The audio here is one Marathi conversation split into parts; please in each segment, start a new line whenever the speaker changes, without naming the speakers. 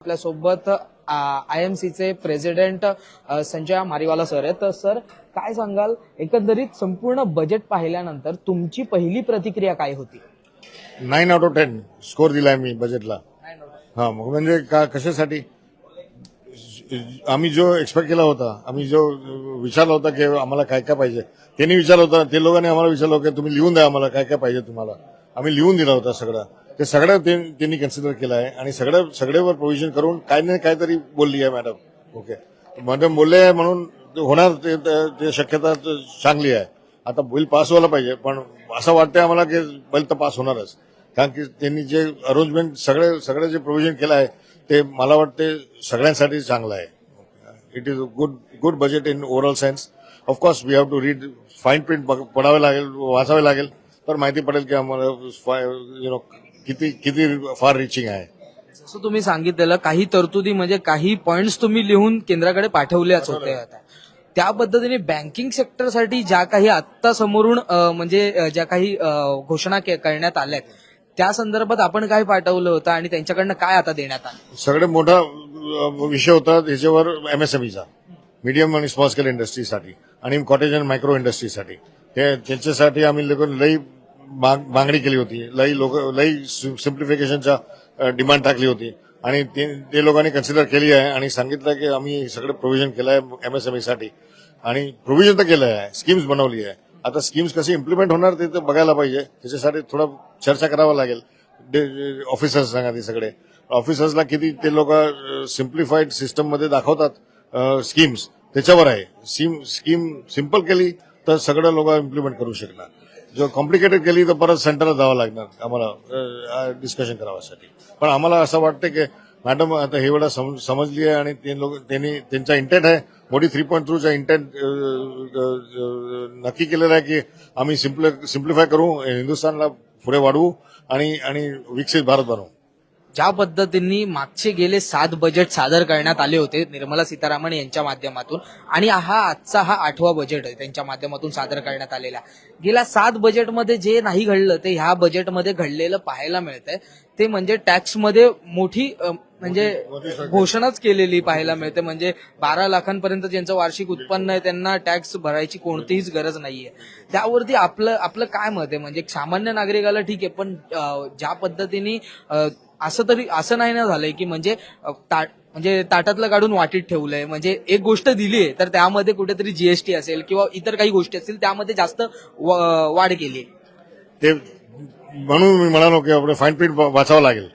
आपल्यासोबत IMCचे प्रेसिडेंट संजय मारीवाला सर आहेत. तर सर काय सांगाल, एकंदरीत संपूर्ण बजेट पाहिल्यानंतर तुमची पहिली प्रतिक्रिया काय होती?
9 आउट ऑफ 10 स्कोर दिलाय मी बजेटला. हा मग म्हणजे कशासाठी आम्ही जो एक्सपेक्ट केला होता, आम्ही जो विचारला होता की आम्हाला काय काय पाहिजे, त्यांनी विचारलं होतं, ते लोकांनी आम्हाला विचारलं होतं की तुम्ही लिहून द्या आम्हाला काय काय पाहिजे तुम्हाला. आम्ही लिहून दिला होता सगळं. ते सगळं त्यांनी कन्सिडर केलं आहे आणि सगळेवर प्रोव्हिजन करून काय नाही काहीतरी बोलली आहे मॅडम. ओके, मॅडम बोलले आहे म्हणून होणार ते शक्यता चांगली आहे. आता बिल पास व्हायला पाहिजे, पण असं वाटतंय आम्हाला की बिल तर पास होणारच, कारण की त्यांनी जे अरेंजमेंट सगळे जे प्रोव्हिजन केलं आहे ते मला वाटते सगळ्यांसाठी चांगलं आहे. It is a good budget in overall sense. Of course we have to read fine print पडावे लागेल, वाचावे लागेल, तर माहिती पडेल की आम्हाला किती फार रिचिंग आहे.
जसं तुम्ही सांगितलेलं, काही तरतुदी म्हणजे काही पॉइंट्स तुम्ही लिहून केंद्राकडे पाठवल्याच होत्या. त्या पद्धतीने बँकिंग सेक्टरसाठी ज्या काही आत्ता समोरून म्हणजे ज्या काही घोषणा करण्यात आल्या त्या संदर्भात आपण काय पाठवलं होतं आणि त्यांच्याकडनं काय आता देण्यात आलं?
सगळ्यात मोठा विषय होता त्याच्यावर MSMEचा, मीडियम आणि स्मॉल स्केल इंडस्ट्रीसाठी आणि कॉटेज अँड मायक्रो इंडस्ट्रीसाठी. त्यांच्यासाठी आम्ही लई मागणी केली होती, लई सिम्प्लिफिकेशनच्या डिमांड टाकली होती आणि ते लोकांनी कन्सिडर केली आहे आणि सांगितलं की आम्ही सगळं प्रोव्हिजन केलं आहे MSMEसाठी आणि प्रोव्हिजन तर केलं आहे, स्कीम्स बनवली आहे. आता स्कीम्स कशी इम्प्लिमेंट होणार ते तर बघायला पाहिजे, त्याच्यासाठी थोडं चर्चा करावं लागेल. ऑफिसर्स सांगा, ते सगळे ऑफिसर्सला किती ते लोक सिम्प्लिफाईड सिस्टममध्ये दाखवतात स्कीम्स, त्याच्यावर आहे. स्कीम सिम्पल केली तर सगळं लोक इम्प्लिमेंट करू शकणार. जो कॉम्प्लिकेटेड केली तर परत सेंटरला जावं लागणार आम्हाला डिस्कशन करावासाठी. पण आम्हाला असं वाटतं की मॅडम आता हे वेळा समजली आहे आणि त्यांचा इंटेंट आहे, मोदी 3.2चा इंटेंट नक्की केलेला आहे की आम्ही सिम्प्लिफाय करू, हिंदुस्थानला पुढे वाढवू आणि विकसित भारत बनवू.
ज्या पद्धतीने मागचे गेले 7 बजेट सादर करण्यात आले होते निर्मला सीतारामन यांच्या माध्यमातून आणि आजचा 8वा बजेट आहे त्यांच्या माध्यमातून सादर करण्यात आलेला. गेल्या 7 बजेटमध्ये जे नाही घडलं ते ह्या बजेटमध्ये घडलेलं पाहायला मिळतंय. ते म्हणजे टॅक्समध्ये मोठी म्हणजे घोषणाच केलेली पाहायला मिळते. म्हणजे 12 लाखांपर्यंत ज्यांचं वार्षिक उत्पन्न आहे त्यांना टॅक्स भरायची कोणतीच गरज नाहीये. त्यावरती आपलं काय मत आहे? म्हणजे सामान्य नागरिकाला ठीक आहे, पण ज्या पद्धतीने असं नाही ना झालंय की म्हणजे ताटातलं काढून वाटीत ठेवलंय. म्हणजे एक गोष्ट दिली आहे तर त्यामध्ये कुठेतरी GST असेल किंवा इतर काही गोष्टी असतील त्यामध्ये जास्त वाढ केली.
ते म्हणून मी म्हणालो की आपण फाईन प्रिंट वाचावं लागेल.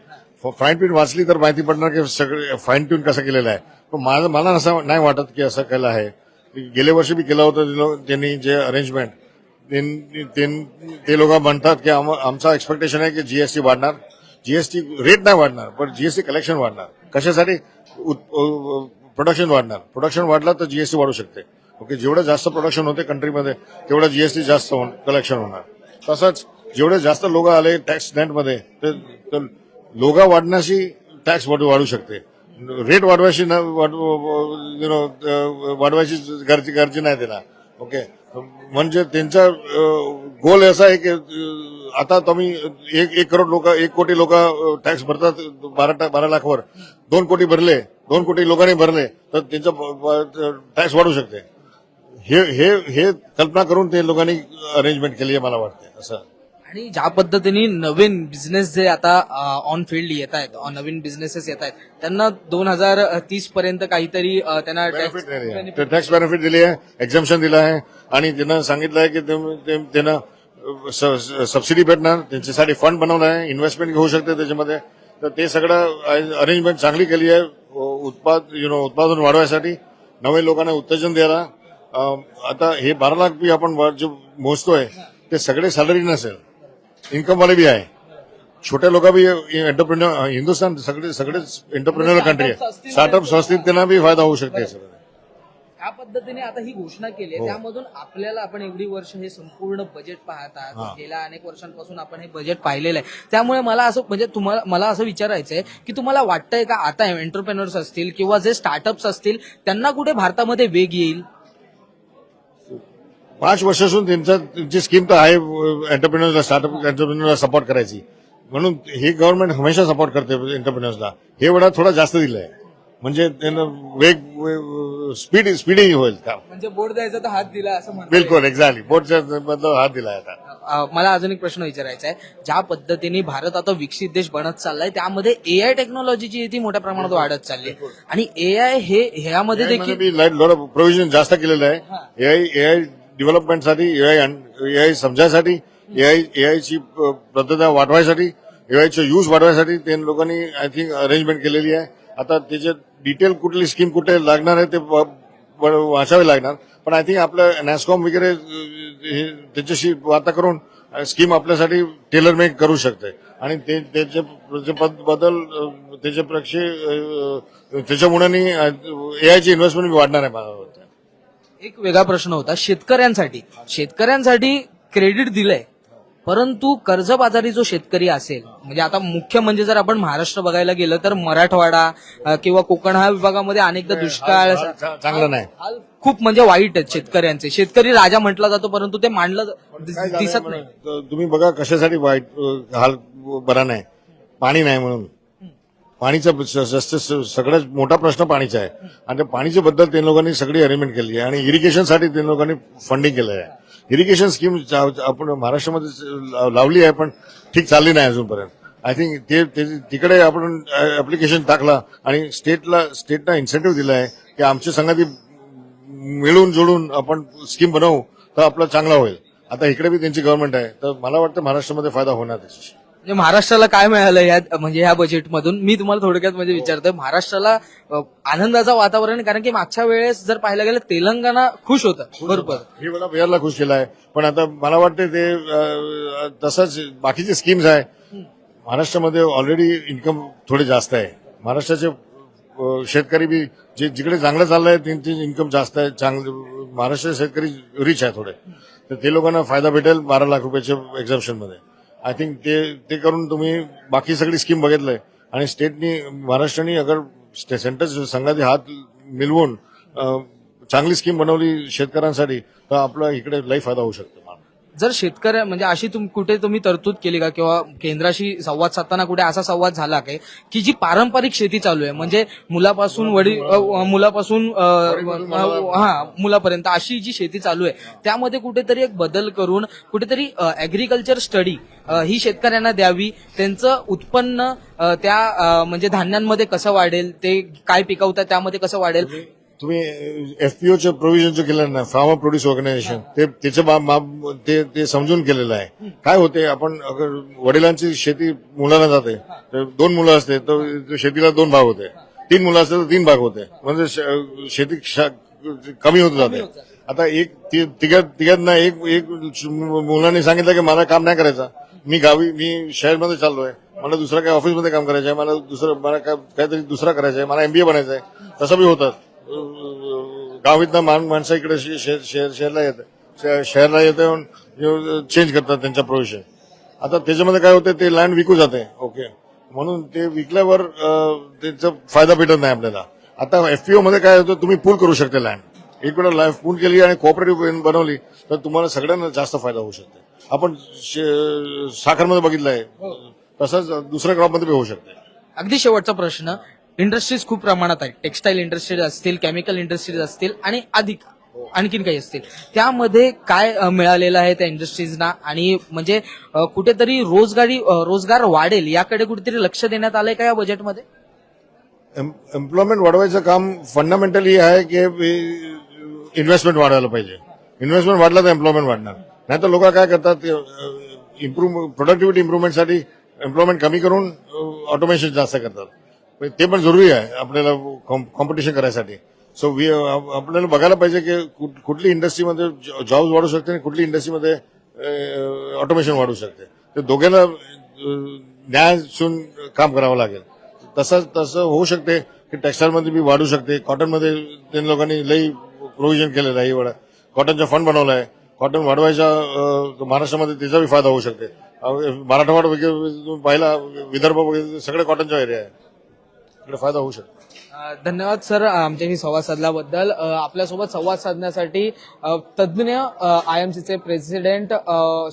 फाईन प्रिंट वाचली तर माहिती पडणार की सगळं फाईन ट्यून कसं केलेलं आहे. पण मला असं नाही वाटत की असं केलं आहे. गेल्या वर्षी बी केलं होतं त्यांनी जे अरेंजमेंट. ते लोक म्हणतात की आमचा एक्सपेक्टेशन आहे की GST वाढणार, GST रेट नाही वाढणार पण GST कलेक्शन वाढणार. कशासाठी? प्रोडक्शन वाढणार. प्रोडक्शन वाढला तर GST वाढू शकते. ओके, जेवढं जास्त प्रोडक्शन होते कंट्रीमध्ये तेवढं GST जास्त कलेक्शन होणार. तसंच जेवढे जास्त लोक आले टॅक्स नेटमध्ये तर लोक वाढण्याशी टॅक्स वाढू शकते. रेट वाढवायची वाढवायची गरज नाही देणार. ओके, म्हणजे त्यांचा गोल असा आहे की आता तुम्ही 1 कोटी लोक टॅक्स भरतात 12 लाखवर. 2 कोटी भरले, 2 कोटी लोकांनी भरले तर त्यांचा टॅक्स वाढू शकते. हे कल्पना करून ते लोकांनी अरेंजमेंट केली आहे मला वाटते असं.
आणि ज्या पद्धतीने नवीन बिझनेस जे आता ऑन फील्ड येत आहेत, नवीन बिझनेसेस येत आहेत, त्यांना 2030 पर्यंत काहीतरी त्यांना
टॅक्स बेनिफिट दिली आहे, एक्झम्पशन दिलं आहे आणि त्यांना सांगितलं आहे की त्यांना सबसिडी भेटणार. त्यांच्यासाठी फंड बनवला आहे, इन्व्हेस्टमेंट घेऊ शकते त्याच्यामध्ये. तर ते सगळं अरेंजमेंट चांगली केली आहे उत्पादन वाढवायसाठी, नवीन लोकांना उत्तेजन द्यायला. आता हे 12 लाख बी आपण जे मोजतोय ते सगळे सॅलरी नसेल, इन्कम वाले बी आहे, छोटे लोक बी एंटरप्रेन्युअर. हिंदुस्थान सगळेच एंटरप्रेन्युअर कंट्री आहे. स्टार्टअप्स असतील त्यांना बी फायदा होऊ शकते.
त्या पद्धतीने आता ही घोषणा केली आहे. त्यामधून आपल्याला आपण एवढी वर्ष हे संपूर्ण बजेट पाहतात, गेल्या अनेक वर्षांपासून आपण हे बजेट पाहिलेलं आहे. त्यामुळे मला असं विचारायचंय की तुम्हाला वाटतंय का आता एंटरप्रेन्युअर्स असतील किंवा जे स्टार्टअप्स असतील त्यांना कुठे भारतामध्ये वेग येईल?
5 वर्षापासून त्यांची स्कीम तर आहे एंटरप्रेन्युअरला, स्टार्टअप एंटरप्रेन्युअरला सपोर्ट करायची. म्हणून हे गव्हर्नमेंट हमेशा सपोर्ट करते एंटरप्रिन्युअर्सला. हे वेळा थोडा जास्त दिलाय, म्हणजे त्यांना स्पीडी होईल काम.
म्हणजे बोर्ड द्यायचा तर हात दिला असं म्हणतो.
बिलकुल एक्झॅक्टली बोर्डच्या बद्दल हात दिलाय आता.
मला अजून एक प्रश्न विचारायचा आहे. ज्या पद्धतीने भारत आता विकसित देश बनत चाललाय त्यामध्ये एआय टेक्नॉलॉजीची ती मोठ्या प्रमाणात वाढत चालली आहे. आणि एआय हे ह्यामध्ये देखील
प्रोव्हिजन जास्त केलेलं आहे. एआय डेव्हलपमेंटसाठी, एआय समजायसाठी, एआयची पद्धत वाढवायसाठी, एआयचं यूज वाढवायसाठी ते लोकांनी आय थिंक अरेंजमेंट केलेली आहे. आता त्याचे डिटेल कुठली स्कीम कुठे लागणार आहे ते वाचावे लागणार, पण आय थिंक आपलं नॅस्कॉम वगैरे त्याच्याशी वार्ता करून स्कीम आपल्यासाठी टेलर मेक करू शकते. आणि बद्दल त्याच्यामुळे एआयची इन्व्हेस्टमेंट वाढणार आहे मला वाटतं.
एक वेगळा प्रश्न होता शेतकऱ्यांसाठी क्रेडिट दिलंय, परंतु कर्जबाजारी जो शेतकरी असेल, म्हणजे आता मुख्य म्हणजे जर आपण महाराष्ट्र बघायला गेलं तर मराठवाडा किंवा कोकण ह्या विभागामध्ये अनेकदा दुष्काळ
चांगलं नाही,
हाल खूप म्हणजे वाईट आहेत शेतकऱ्यांचे. शेतकरी राजा म्हटला जातो परंतु ते मांडलं दिसत नाही.
तुम्ही बघा कशासाठी वाईट हाल बरा नाही, पाणी नाही म्हणून. पाणीचा सगळ्यात मोठा प्रश्न पाणीचा आहे, आणि त्या पाणीच्या बद्दल ते लोकांनी सगळी अरेंजमेंट केली आहे. आणि इरिगेशनसाठी ते लोकांनी फंडिंग केलं आहे. इरिगेशन स्कीम आपण महाराष्ट्रामध्ये लावली आहे, पण ठीक चालली नाही अजूनपर्यंत. आय थिंक तिकडे आपण ऍप्लिकेशन टाकला आणि स्टेटला इन्सेंटिव्ह दिला आहे की आमच्या संघाती मिळून जुळून आपण स्कीम बनवू तर आपला चांगला होईल. आता इकडे बी त्यांची गव्हर्नमेंट आहे, तर मला वाटतं महाराष्ट्रामध्ये फायदा होणार त्याच्याशी.
म्हणजे महाराष्ट्राला काय मिळालं ह्या बजेटमधून मी तुम्हाला थोडक्यात म्हणजे विचारतोय. महाराष्ट्राला आनंदाचं वातावरण आहे, कारण की मागच्या वेळेस जर पाहायला गेलं तेलंगणा खुश होतं बरोबर,
ही वेळा बिहारला खुश केला आहे. पण आता मला वाटतं ते तसंच बाकीचे स्कीम्स आहे. महाराष्ट्रामध्ये ऑलरेडी इन्कम थोडे जास्त आहे. महाराष्ट्राचे शेतकरी बी जिकडे चांगलं चाललंय त्यांची इन्कम जास्त आहे. महाराष्ट्राचे शेतकरी रिच आहे थोडे, तर ते लोकांना फायदा भेटेल 12 लाख रुपयाच्या एक्झाम्पशन मध्ये. आय थिंक ते करून तुम्ही बाकी सगळी स्कीम बघितलंय, आणि महाराष्ट्राने अगर सेंटर संघाचे हात मिळवून चांगली स्कीम बनवली शेतकऱ्यांसाठी तर आपला इकडे लई फायदा होऊ शकतो.
जर शेतकऱ्या म्हणजे अशी कुठे तुम्ही तरतूद केली का, किंवा केंद्राशी संवाद साधताना कुठे असा संवाद झाला काय की जी पारंपरिक शेती चालू आहे, म्हणजे मुलापासून मुलापर्यंत अशी जी शेती चालू आहे त्यामध्ये कुठेतरी एक बदल करून कुठेतरी अॅग्रिकल्चर स्टडी ही शेतकऱ्यांना द्यावी, त्यांचं उत्पन्न त्या म्हणजे धान्यांमध्ये कसं वाढेल, ते काय पिकवतात त्यामध्ये कसं वाढेल.
तुम्ही एफपीओचं प्रोव्हिजन जे केलं ना, फार्मर प्रोड्यूस ऑर्गनायझेशन, ते समजून केलेलं आहे. काय होते, आपण अगर वडिलांची शेती मुलांना जाते तर 2 मुलं असते तर शेतीला 2 भाग होते, 3 मुलं असते तर 3 भाग होते, म्हणजे शेती कमी होत जाते. आता तिघांना एक मुलांनी सांगितलं की मला काम नाही करायचं, मी शहरमध्ये चाललोय, मला दुसरं काय ऑफिसमध्ये काम करायचं आहे, मला काहीतरी दुसरा करायचं आहे, मला एमबीए बनायचं आहे, तसं बी होतं. गावीतनं माणसं इकडे शहरला येते चेंज करतात त्यांचा प्रोव्हिजन. आता त्याच्यामध्ये काय होतं, ते लँड विकू जाते. ओके, म्हणून ते विकल्यावर त्याचा फायदा भेटत नाही आपल्याला. आता एफपीओ मध्ये काय होतं, तुम्ही पूल करू शकता लँड. एक वेळा पूल केली आणि कोऑपरेटिव्ह बनवली तर तुम्हाला सगळ्यांना जास्त फायदा होऊ शकतो. आपण साखरमध्ये बघितलंय, तसंच दुसऱ्या क्रॉपमध्ये बी होऊ शकते.
अगदी शेवटचा प्रश्न, इंडस्ट्रीज खूप प्रमाणात आहेत, टेक्सटाईल इंडस्ट्रीज असतील, केमिकल इंडस्ट्रीज असतील आणि आणखीन काही असतील, त्यामध्ये काय मिळालेलं आहे त्या इंडस्ट्रीजना, आणि म्हणजे कुठेतरी रोजगार वाढेल याकडे कुठेतरी लक्ष देण्यात आलंय का या बजेटमध्ये?
एम्प्लॉयमेंट वाढवायचं काम फंडामेंटली आहे की इन्व्हेस्टमेंट वाढवायला पाहिजे. इन्व्हेस्टमेंट वाढला तर एम्प्लॉयमेंट वाढणार, नाही तर लोक काय करतात, प्रोडक्टिव्हिटी इम्प्रुव्हमेंटसाठी एम्प्लॉयमेंट कमी करून ऑटोमेशन जास्त करतात. ते पण जरुरी आहे आपल्याला कॉम्पिटिशन करायसाठी. सो आपल्याला बघायला पाहिजे की कुठली इंडस्ट्रीमध्ये जॉब्स वाढू शकते आणि कुठली इंडस्ट्रीमध्ये ऑटोमेशन वाढू शकते. ते दोघांना न्याय देऊन काम करावं लागेल. तसं होऊ शकते की टेक्सटाईलमध्ये बी वाढू शकते. कॉटनमध्ये त्यांनी लोकांनी लई प्रोव्हिजन केलेलं आहे. एवढा कॉटनचा फंड बनवला आहे. कॉटन वाढवायचा महाराष्ट्रामध्ये त्याचा बी फायदा होऊ शकते. मराठवाडा वगैरे पाहिला, विदर्भ वगैरे सगळे कॉटनचा एरिया आहे. इकडे फायदा होऊ शकतो.
धन्यवाद सर आमच्याशी संवाद साधल्याबद्दल. आपल्यासोबत संवाद साधण्यासाठी तज्ज्ञ आयएमसीचे प्रेसिडेंट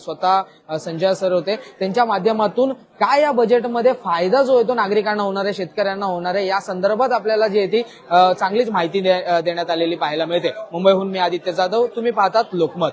स्वतः संजय सर होते. त्यांच्या माध्यमातून काय या बजेटमध्ये फायदा जो आहे तो नागरिकांना होणार आहे, शेतकऱ्यांना होणार आहे, या संदर्भात आपल्याला जी आहे ती चांगलीच माहिती देण्यात आलेली पाहायला मिळते. मुंबईहून मी आदित्य जाधव, तुम्ही पाहतात लोकमत.